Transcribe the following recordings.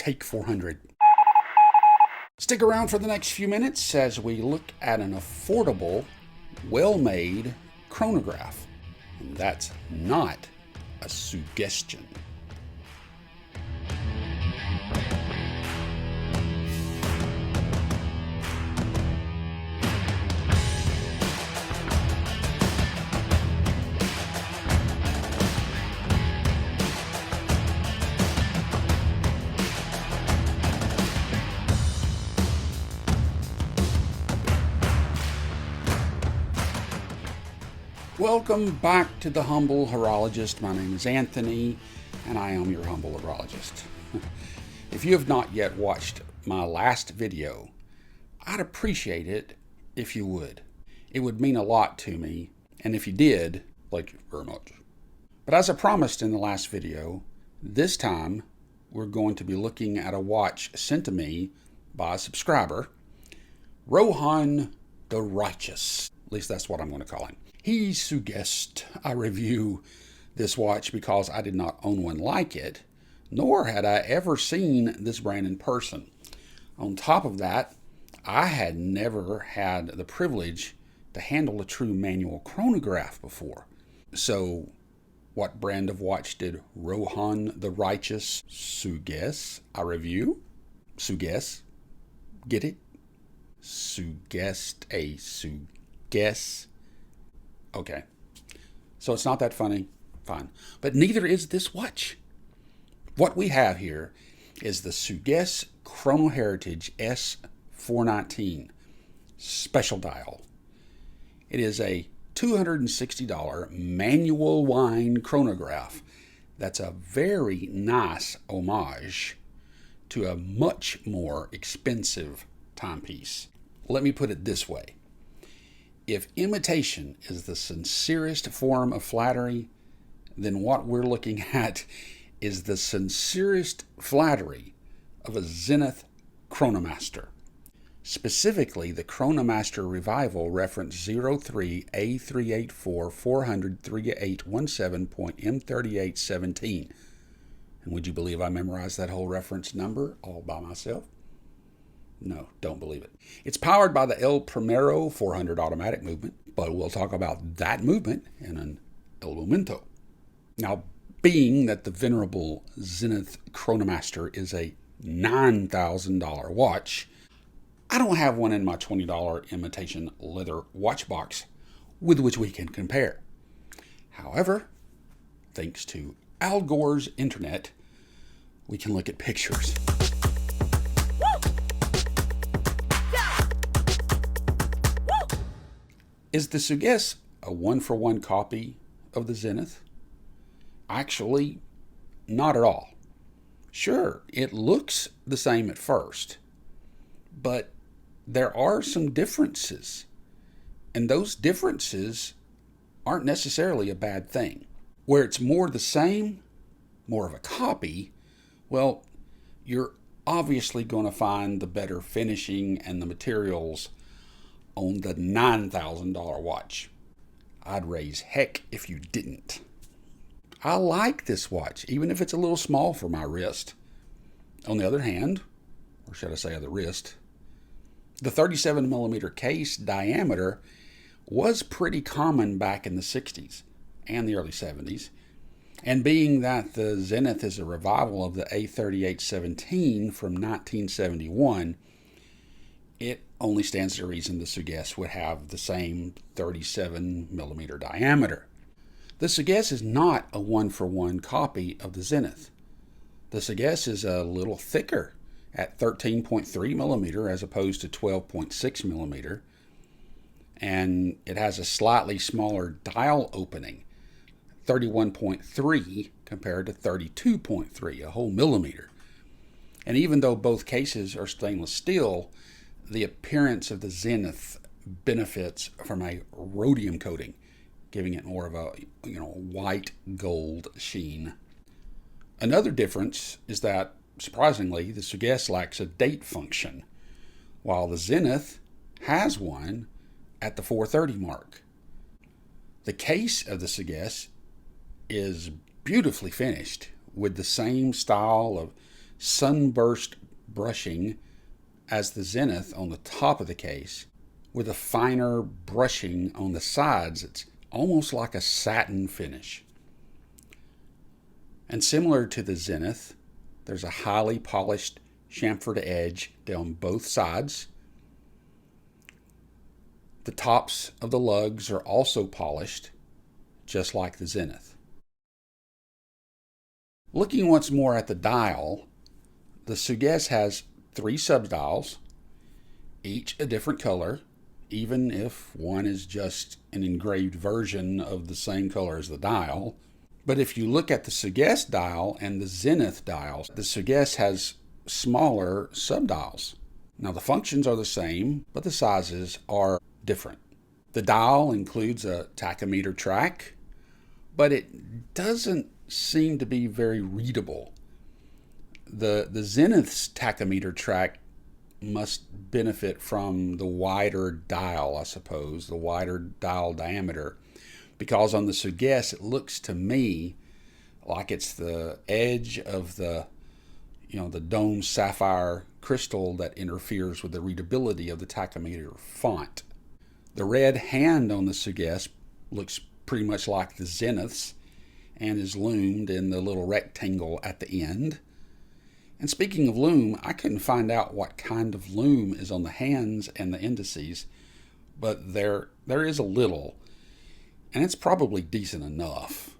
Take 400. Stick around for the next few minutes as we look at an affordable, well-made chronograph. And that's not a suggestion. Welcome back to the Humble Horologist. My name is Anthony, and I am your Humble Horologist. If you have not yet watched my last video, I'd appreciate it if you would. It would mean a lot to me, and if you did, thank you very much. But as I promised in the last video, this time we're going to be looking at a watch sent to me by a subscriber, Rohan the Righteous. At least that's what I'm going to call him. He suggested I review this watch because I did not own one like it, nor had I ever seen this brand in person. On top of that, I had never had the privilege to handle a true manual chronograph before. So, what brand of watch did Rohan the Righteous suggest I review? Sugess? Get it? Suggest a Sugess? Okay, so it's not that funny, fine. But neither is this watch. What we have here is the Sugess Chrono Heritage S419 Special Dial. It is a $260 manual wind chronograph that's a very nice homage to a much more expensive timepiece. Let me put it this way. If imitation is the sincerest form of flattery, then what we're looking at is the sincerest flattery of a Zenith Chronomaster. Specifically, the Chronomaster Revival reference 03A384-400-3817.M3817. And would you believe I memorized that whole reference number all by myself? No, don't believe it. It's powered by the El Primero 400 automatic movement, but we'll talk about that movement in el momento. Now, being that the venerable Zenith Chronomaster is a $9,000 watch, I don't have one in my $20 imitation leather watch box with which we can compare. However, thanks to Al Gore's internet, we can look at pictures. Is the Sugess a one-for-one copy of the Zenith? Actually, not at all. Sure, it looks the same at first, but there are some differences, and those differences aren't necessarily a bad thing. Where it's more the same, more of a copy, well, you're obviously going to find the better finishing and the materials on the $9,000 watch. I'd raise heck if you didn't. I like this watch, even if it's a little small for my wrist. On the other hand, or should I say the wrist, the 37mm case diameter was pretty common back in the 60s and the early 70s. And being that the Zenith is a revival of the A3817 from 1971, it only stands to reason the Sugess would have the same 37mm diameter. The Sugess is not a one-for-one copy of the Zenith. The Sugess is a little thicker at 13.3mm as opposed to 12.6mm, and it has a slightly smaller dial opening, 31.3 compared to 32.3, a whole millimeter. And even though both cases are stainless steel, the appearance of the Zenith benefits from a rhodium coating, giving it more of a white gold sheen. Another difference is that, surprisingly, the Sugess lacks a date function, while the Zenith has one at the 430 mark. The case of the Sugess is beautifully finished with the same style of sunburst brushing as the Zenith on the top of the case, with a finer brushing on the sides. It's almost like a satin finish. And similar to the Zenith, there's a highly polished chamfered edge down both sides. The tops of the lugs are also polished, just like the Zenith. Looking once more at the dial, the Sugess has 3 subdials, each a different color, even if one is just an engraved version of the same color as the dial. But if you look at the Sugess dial and the Zenith dials, the Sugess has smaller subdials. Now the functions are the same, but the sizes are different. The dial includes a tachometer track, but it doesn't seem to be very readable. The Zenith's tachometer track must benefit from the wider dial, I suppose, the wider dial diameter, because on the Sugess it looks to me like it's the edge of the dome sapphire crystal that interferes with the readability of the tachometer font. The red hand on the Sugess looks pretty much like the Zenith's and is loomed in the little rectangle at the end. And speaking of loom, I couldn't find out what kind of loom is on the hands and the indices, but there is a little, and it's probably decent enough.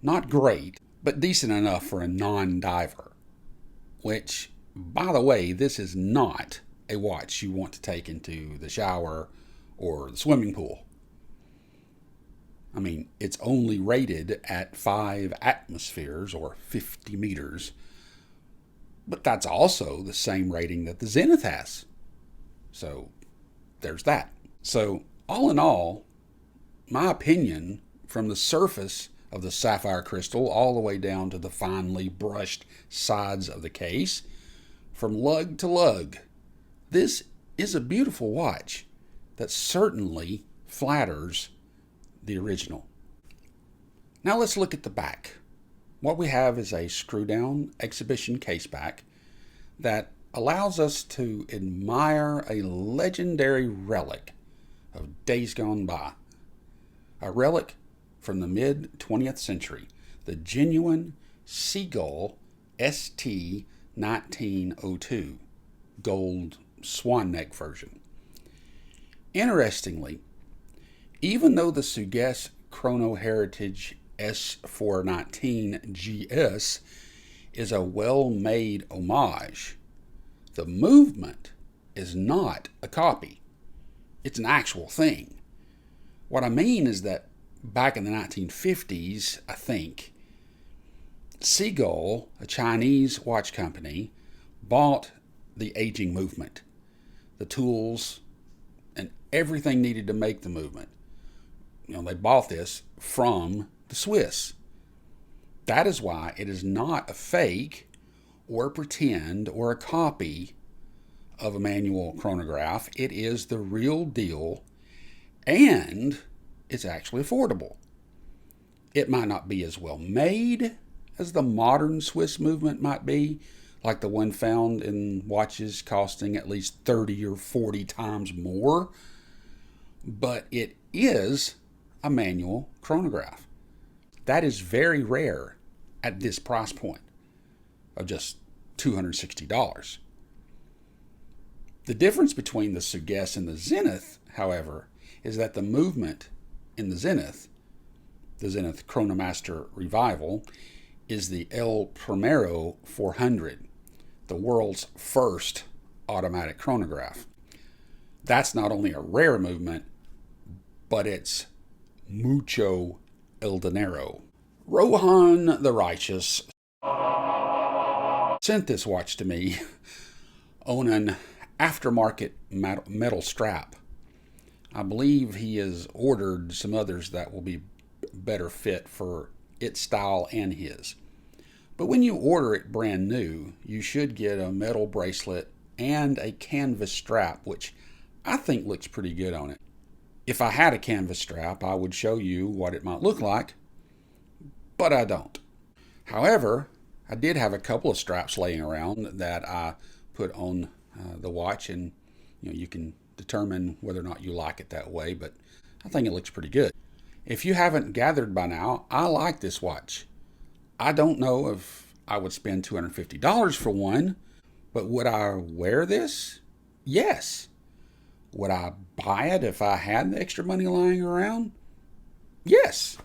Not great, but decent enough for a non-diver. Which, by the way, this is not a watch you want to take into the shower or the swimming pool. I mean, it's only rated at 5 atmospheres or 50 meters, but that's also the same rating that the Zenith has. So there's that. So all in all, my opinion, from the surface of the sapphire crystal all the way down to the finely brushed sides of the case, from lug to lug, this is a beautiful watch that certainly flatters the original. Now let's look at the back. What we have is a screw-down exhibition case back that allows us to admire a legendary relic of days gone by. A relic from the mid-20th century, the genuine Seagull ST 1902 gold swan neck version. Interestingly, even though the Sugess Chrono Heritage S419 GS is a well-made homage, the movement is not a copy. It's an actual thing. What I mean is that back in the 1950s, I think, Seagull, a Chinese watch company, bought the aging movement, the tools, and everything needed to make the movement. They bought this from the Swiss. That is why it is not a fake or a pretend or a copy of a manual chronograph. It is the real deal, and it's actually affordable. It might not be as well made as the modern Swiss movement might be, like the one found in watches costing at least 30 or 40 times more, but it is a manual chronograph. That is very rare at this price point of just $260. The difference between the Sugess and the Zenith, however, is that the movement in the Zenith Chronomaster Revival, is the El Primero 400, the world's first automatic chronograph. That's not only a rare movement, but it's mucho el dinero. Rohan the Righteous sent this watch to me on an aftermarket metal strap. I believe he has ordered some others that will be better fit for its style and his. But when you order it brand new, you should get a metal bracelet and a canvas strap, which I think looks pretty good on it. If I had a canvas strap, I would show you what it might look like, but I don't. However, I did have a couple of straps laying around that I put on the watch, and you can determine whether or not you like it that way, but I think it looks pretty good. If you haven't gathered by now, I like this watch. I don't know if I would spend $250 for one, but would I wear this? Yes. Would I buy it if I had the extra money lying around? Yes.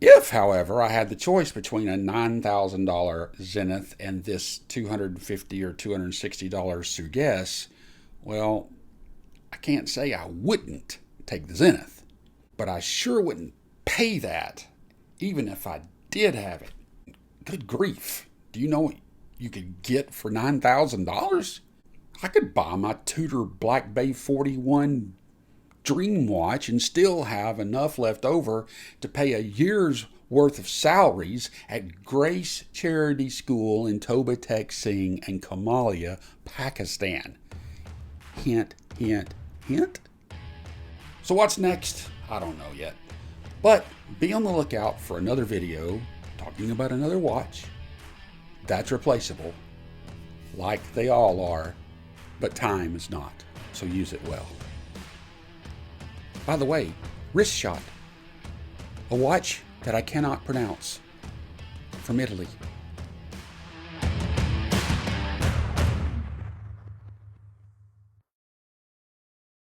If, however, I had the choice between a $9,000 Zenith and this $250 or $260 Sugess, well, I can't say I wouldn't take the Zenith, but I sure wouldn't pay that even if I did have it. Good grief. Do you know what you could get for $9,000? I could buy my Tudor Black Bay 41 Dream Watch and still have enough left over to pay a year's worth of salaries at Grace Charity School in Toba Tek Singh and Kamalia, Pakistan. Hint, hint, hint. So what's next? I don't know yet. But be on the lookout for another video talking about another watch that's replaceable, like they all are, but time is not, so use it well. By the way, wrist shot, a watch that I cannot pronounce, from Italy.